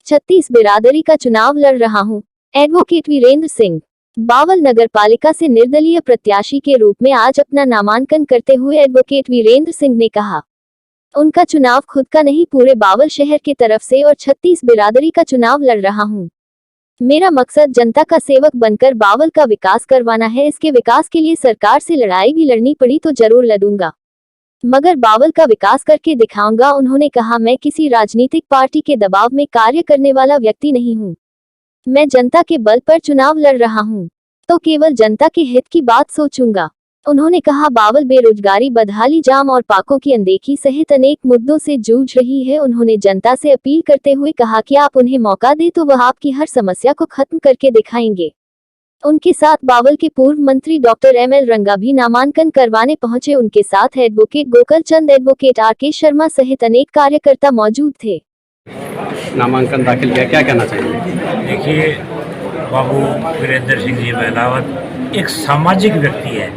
36 बिरादरी का चुनाव लड़ रहा हूं। एडवोकेट वीरेंद्र सिंह बावल नगर पालिका से निर्दलीय प्रत्याशी के रूप में आज अपना नामांकन करते हुए एडवोकेट वीरेंद्र सिंह ने कहा, उनका चुनाव खुद का नहीं पूरे बावल शहर की तरफ से और 36 बिरादरी का चुनाव लड़ रहा हूं। मेरा मकसद जनता का सेवक बनकर बावल का विकास करवाना है। इसके विकास के लिए सरकार से लड़ाई भी लड़नी पड़ी तो जरूर लड़ूंगा, मगर बावल का विकास करके दिखाऊंगा। उन्होंने कहा, मैं किसी राजनीतिक पार्टी के दबाव में कार्य करने वाला व्यक्ति नहीं हूं। मैं जनता के बल पर चुनाव लड़ रहा हूं, तो केवल जनता के हित की बात सोचूंगा। उन्होंने कहा, बावल बेरोजगारी, बदहाली, जाम और पाकों की अनदेखी सहित अनेक मुद्दों से जूझ रही है। उन्होंने जनता से अपील करते हुए कहा कि आप उन्हें मौका दें तो वह आपकी हर समस्या को खत्म करके दिखाएंगे। उनके साथ बावल के पूर्व मंत्री डॉक्टर ML रंगा भी नामांकन करवाने पहुंचे। उनके साथ एडवोकेट गोकल चंद, एडवोकेट RK शर्मा सहित अनेक कार्यकर्ता मौजूद थे। नामांकन दाखिल किया, क्या कहना चाहिए? देखिए, बाबू वीरेंद्र सिंह जी महिलावत एक सामाजिक व्यक्ति है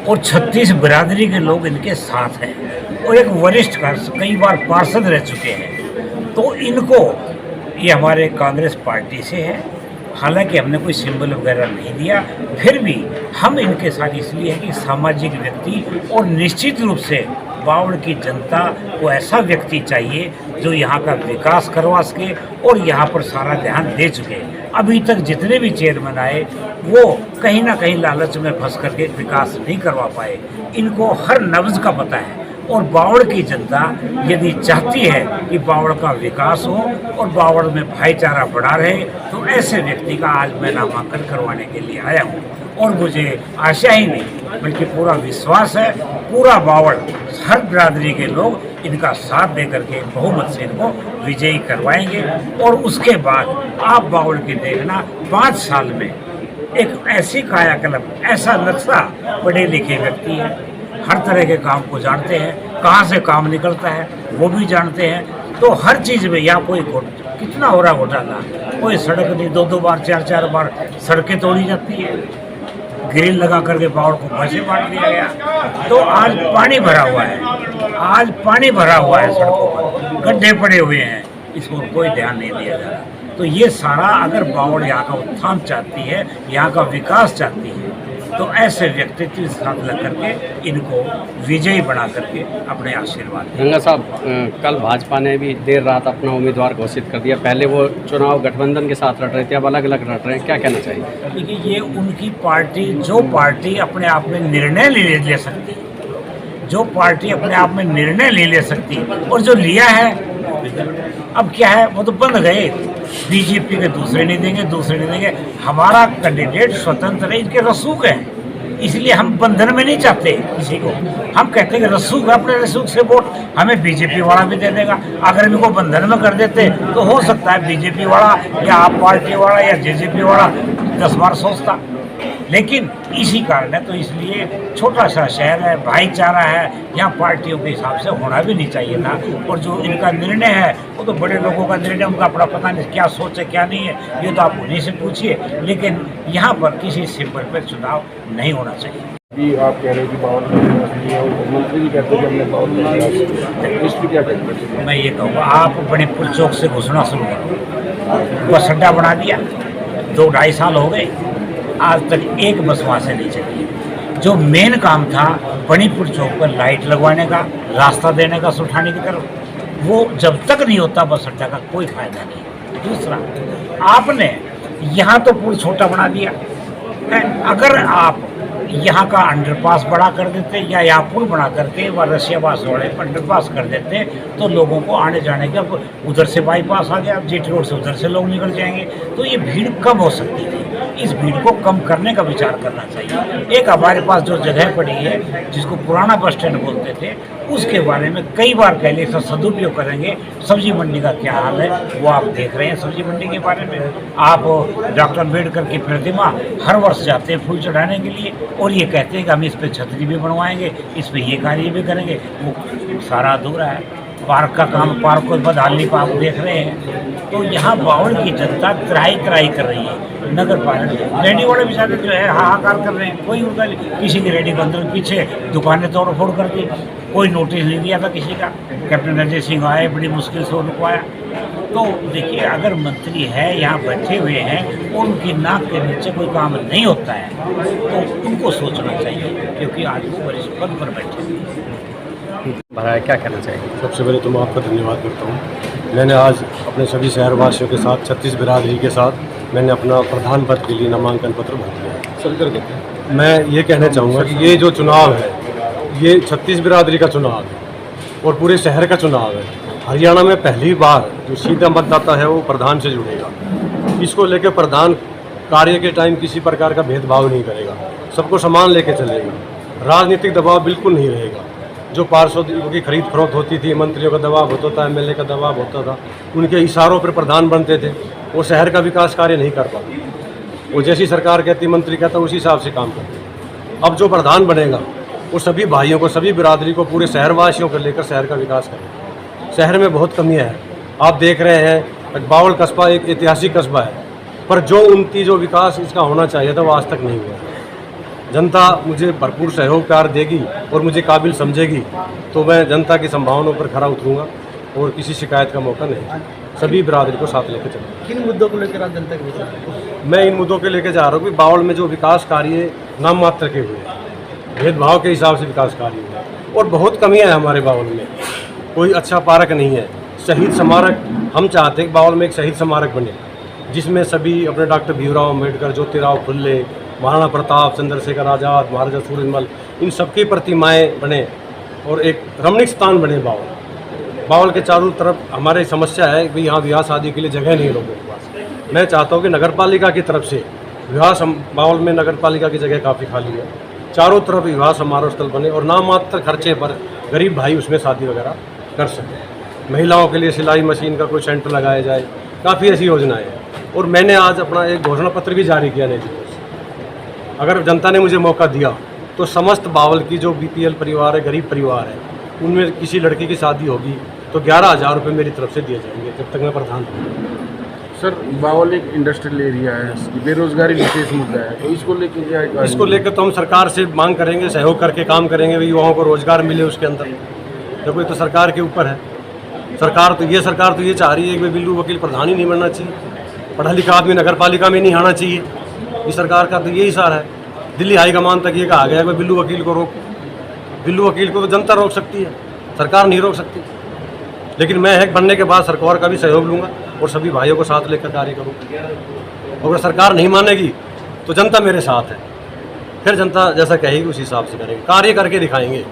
और 36 बिरादरी के लोग इनके साथ हैं और एक वरिष्ठ कई बार पार्षद रह चुके हैं। तो इनको, ये हमारे कांग्रेस पार्टी से है, हालांकि हमने कोई सिंबल वगैरह नहीं दिया, फिर भी हम इनके साथ इसलिए है कि सामाजिक व्यक्ति और निश्चित रूप से बावल की जनता को ऐसा व्यक्ति चाहिए जो यहाँ का विकास करवा सके और यहाँ पर सारा ध्यान दे चुके। अभी तक जितने भी चेयरमैन आए वो कहीं ना कहीं लालच में फंस करके विकास नहीं करवा पाए। इनको हर नब्ज का पता है और बावल की जनता यदि चाहती है कि बावल का विकास हो और बावल में भाईचारा बढ़ा रहे, तो ऐसे व्यक्ति का आज मैं नामांकन करवाने के लिए आया हूँ। और मुझे आशा ही नहीं बल्कि पूरा विश्वास है, पूरा बावल, हर बिरादरी के लोग इनका साथ दे करके बहुमत से इनको विजयी करवाएंगे। और उसके बाद आप बावल की देखना 5 साल में एक ऐसी कायाकल्प, ऐसा नक्शा, पढ़े लिखे व्यक्ति है, हर तरह के काम को जानते हैं, कहाँ से काम निकलता है वो भी जानते हैं। तो हर चीज़ में यहाँ कोई कितना हो रहा घोटाला, कोई सड़क नहीं, 2-2 बार 4-4 बार सड़कें तोड़ी जाती है, ग्रिल लगा करके बावल को पैसे बांट दिया गया। तो आज पानी भरा हुआ है, आज पानी भरा हुआ है, सड़कों पर गड्ढे पड़े हुए हैं, इस पर कोई ध्यान नहीं दिया जा रहा। तो ये सारा, अगर बावल यहाँ का उत्थान चाहती है, यहाँ का विकास चाहती है, तो ऐसे व्यक्तित्व साथ लग करके इनको विजयी बना करके अपने आशीर्वाद। रंगा साहब, कल भाजपा ने भी देर रात अपना उम्मीदवार घोषित कर दिया। पहले वो चुनाव गठबंधन के साथ लड़ रहे थे, अब अलग अलग लड़ रहे हैं, क्या कहना चाहिए? देखिए, ये उनकी पार्टी, जो पार्टी अपने आप में निर्णय ले सकती, जो पार्टी अपने आप में निर्णय ले सकती और जो लिया है, अब क्या है, वो तो बंद गए। बीजेपी के दूसरे नहीं देंगे। हमारा कैंडिडेट स्वतंत्र है, इनके रसूख हैं, इसलिए हम बंधन में नहीं चाहते किसी को। हम कहते हैं कि रसूख है, अपने रसूख से वोट हमें बीजेपी वाला भी दे देगा। अगर इनको बंधन में कर देते तो हो सकता है बीजेपी वाला या आप पार्टी वाला या जेजेपी वाला 10 बार सोचता, लेकिन इसी कारण है। तो इसलिए छोटा सा शहर है, भाईचारा है, यहाँ पार्टियों के हिसाब से होना भी नहीं चाहिए था। और जो इनका निर्णय है वो तो बड़े लोगों का निर्णय, उनका अपना पता नहीं क्या सोच है क्या नहीं है, ये तो आप उन्हीं से पूछिए। लेकिन यहाँ पर किसी सिंबल पर चुनाव नहीं होना चाहिए। भी आप कह रहे हो कि बावल मंत्री भी कहते हैं कि हमने बावल, इस पर क्या कहते हैं? मैं ये कहूँगा, आप मणिपुर चौक से घुसना शुरू करो। बस अड्डा बना दिया, 2-2.5 साल हो गए, आज तक एक बस वहाँ से नहीं चली। जो मेन काम था मणिपुर चौक पर लाइट लगवाने का, रास्ता देने का सुठानी की तरफ, वो जब तक नहीं होता बस अड्डा का कोई फायदा नहीं। दूसरा, आपने यहाँ तो पुल छोटा बना दिया, अगर आप यहाँ का अंडरपास बड़ा कर देते या यहाँ पुल बना करके वह रशियाबाद रोड अंडरपास कर देते तो लोगों को आने जाने का, उधर से बाईपास आ गया, GT रोड से उधर से लोग निकल जाएंगे, तो ये भीड़ कम हो सकती थी। इस भीड़ को कम करने का विचार करना चाहिए। एक हमारे पास जो जगह पड़ी है जिसको पुराना बस स्टैंड बोलते थे, उसके बारे में कई बार पहले इसका सदुपयोग करेंगे। सब्जी मंडी का क्या हाल है वो आप देख रहे हैं। सब्जी मंडी के बारे में आप डॉक्टर अम्बेडकर की प्रतिमा हर वर्ष जाते हैं फूल चढ़ाने के लिए और ये कहते हैं कि हम इस पर छतरी भी बनवाएंगे, इस पर ये कार्य भी करेंगे, वो सारा अधूरा है। पार्क का काम, पार्क को बदहाली पर आप देख रहे हैं। तो यहाँ बावल की जनता त्राही कर रही है। नगर पालिका रेडी वाले बेचारे जो है हाहाकार कर रहे हैं, कोई उनका किसी की रेडी बंद पीछे दुकानें तोड़ फोड़ करके, कोई नोटिस नहीं दिया था किसी का। कैप्टन अजय सिंह आए, बड़ी मुश्किल से उनको आया। तो देखिए, अगर मंत्री है यहाँ बैठे हुए हैं और उनकी नाक के नीचे कोई काम नहीं होता है तो उनको सोचना चाहिए, क्योंकि आज वो वरिष्ठ पद पर बैठे हैं। भरा क्या कहना चाहिए? सबसे पहले तो मैं आपका धन्यवाद करता हूँ। मैंने आज अपने सभी शहरवासियों के साथ 36 बिरादरी के साथ मैंने अपना प्रधान पद के लिए नामांकन पत्र भर दिया है। सर, मैं ये कहना चाहूँगा कि ये जो चुनाव है ये 36 बिरादरी का चुनाव है और पूरे शहर का चुनाव है। हरियाणा में पहली बार जो सीधा मतदाता है वो प्रधान से जुड़ेगा। इसको लेकर प्रधान कार्य के टाइम किसी प्रकार का भेदभाव नहीं करेगा, सबको समान लेके चलेगा। राजनीतिक दबाव बिल्कुल नहीं रहेगा। जो पार्षदों की खरीद फरोख्त होती थी, मंत्रियों का दबाव होता था, एमएलए का दबाव होता था, उनके इशारों पर प्रधान बनते थे, वो शहर का विकास कार्य नहीं कर पाते। वो जैसी सरकार कहती, मंत्री कहता, उसी हिसाब से काम करते। अब जो प्रधान बनेगा वो सभी भाइयों को, सभी बिरादरी को, पूरे शहरवासियों को लेकर शहर का विकास करेगा। शहर में बहुत कमियां हैं, आप देख रहे हैं। बावल कस्बा एक ऐतिहासिक कस्बा है, पर जो उनकी जो विकास इसका होना चाहिए था वो आज तक नहीं हुआ। जनता मुझे भरपूर सहयोग प्यार देगी और मुझे काबिल समझेगी तो मैं जनता की संभावनाओं पर खरा उतरूंगा और किसी शिकायत का मौका नहीं। सभी बिरादरी को साथ लेकर चलूँगा। किन मुद्दों को लेकर आप जनता के बीच में? मैं इन मुद्दों के लेकर जा रहा हूँ कि बावल में जो विकास कार्य नाम मात्र के हुए, भेदभाव के हिसाब से विकास कार्य हुआ और बहुत कमियां हैं हमारे बावल में। कोई अच्छा पार्क नहीं है। शहीद स्मारक हम चाहते हैं कि बावल में एक शहीद स्मारक बने जिसमें सभी अपने डॉक्टर भीमराव अम्बेडकर, ज्योतिराव फुल्ले, महाराणा प्रताप, चंद्रशेखर आज़ाद, महाराजा सूरजमल, इन सबकी प्रतिमाएं बने और एक रमणीक स्थान बने बावल। बावल के चारों तरफ हमारी समस्या है कि यहाँ विवाह शादी के लिए जगह नहीं है लोगों के पास। मैं चाहता हूँ कि नगर पालिका की तरफ से बावल में नगर पालिका की जगह काफ़ी खाली है, चारों तरफ विवाह समारोह स्थल बने और नाम मात्र खर्चे पर गरीब भाई उसमें शादी वगैरह कर सकें। महिलाओं के लिए सिलाई मशीन का कोई सेंटर लगाया जाए, काफ़ी ऐसी योजनाएं हैं। और मैंने आज अपना एक घोषणा पत्र भी जारी किया नहीं। अगर जनता ने मुझे मौका दिया तो समस्त बावल की जो बीपीएल परिवार है, गरीब परिवार है, उनमें किसी लड़की की शादी होगी तो 11,000 रुपये मेरी तरफ से दिए जाएंगे जब तक मैं प्रधान हूँ। सर, बावल एक इंडस्ट्रियल एरिया है, बेरोजगारी विशेष मुद्दा है, तो इसको लेकर क्या है? इसको लेकर तो हम सरकार से मांग करेंगे, सहयोग करके काम करेंगे, भाई युवाओं को रोजगार मिले उसके अंदर। देखो ये तो सरकार के ऊपर है। सरकार तो ये चाह रही है कि बिल्लू वकील प्रधान ही नहीं बनना चाहिए, पढ़ा लिखा आदमी नगर पालिका में नहीं आना चाहिए। इस सरकार का तो ये इशारा है। दिल्ली हाईकमान तक ये कहा गया है कि बिल्लू वकील को रोक। बिल्लू वकील को तो जनता रोक सकती है, सरकार नहीं रोक सकती। लेकिन मैं हैक बनने के बाद सरकार का भी सहयोग लूँगा और सभी भाइयों को साथ लेकर कार्य करूँगा। अगर सरकार नहीं मानेगी तो जनता मेरे साथ है, फिर जनता जैसा कहेगी उसी हिसाब से करेंगे, कार्य करके दिखाएंगे।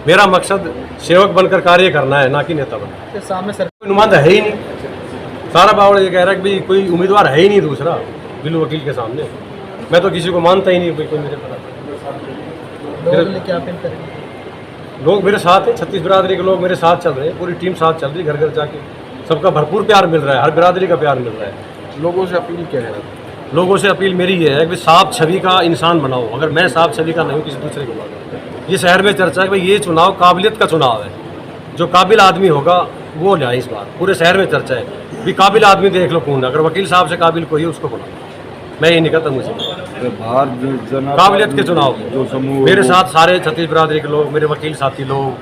मेरा मकसद सेवक बनकर कार्य करना है, ना कि नेता बनना। के सामने सर कोई नुमाइंदा है ही नहीं। सारा बावल ये कह रहा है कि भाई कोई उम्मीदवार है ही नहीं दूसरा बिल्लू वकील के सामने। मैं तो किसी को मानता ही नहीं कोई मेरे तरफ। लोग लेके अपील करेंगे। लोग मेरे साथ हैं, 36 बिरादरी के लोग मेरे साथ चल रहे हैं, पूरी टीम साथ चल रही है। घर घर जाके सबका भरपूर प्यार मिल रहा है, हर बिरादरी का प्यार मिल रहा है। लोगों से अपील क्या है? लोगों से अपील मेरी ये है कि साफ छवि का इंसान बनाओ। अगर मैं साफ छवि का नहीं हूँ, किसी दूसरे को बनाओ। ये शहर में चर्चा है कि भाई ये चुनाव काबिलियत का चुनाव है, जो काबिल आदमी होगा वो लाए। इस बार पूरे शहर में चर्चा है कि काबिल आदमी देख लो कौन है। अगर वकील साहब से काबिल कोई है उसको बनाओ। मैं ये नहीं कहता मुझे काबिलियत के चुनाव जो समूह मेरे साथ सारे 36 बिरादरी के लोग, मेरे वकील साथी लोग,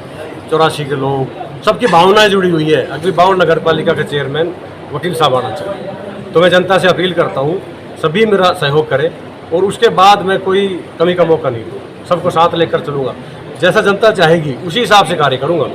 84 के लोग, सबकी भावनाएं जुड़ी हुई है। अगली बावल नगर पालिका के चेयरमैन वकील साहब आना चाहिए। तो मैं जनता से अपील करता हूँ सभी मेरा सहयोग करें और उसके बाद मैं कोई कमी का मौका नहीं दूँ। सबको साथ लेकर चलूँगा, जैसा जनता चाहेगी उसी हिसाब से कार्य करूँगा।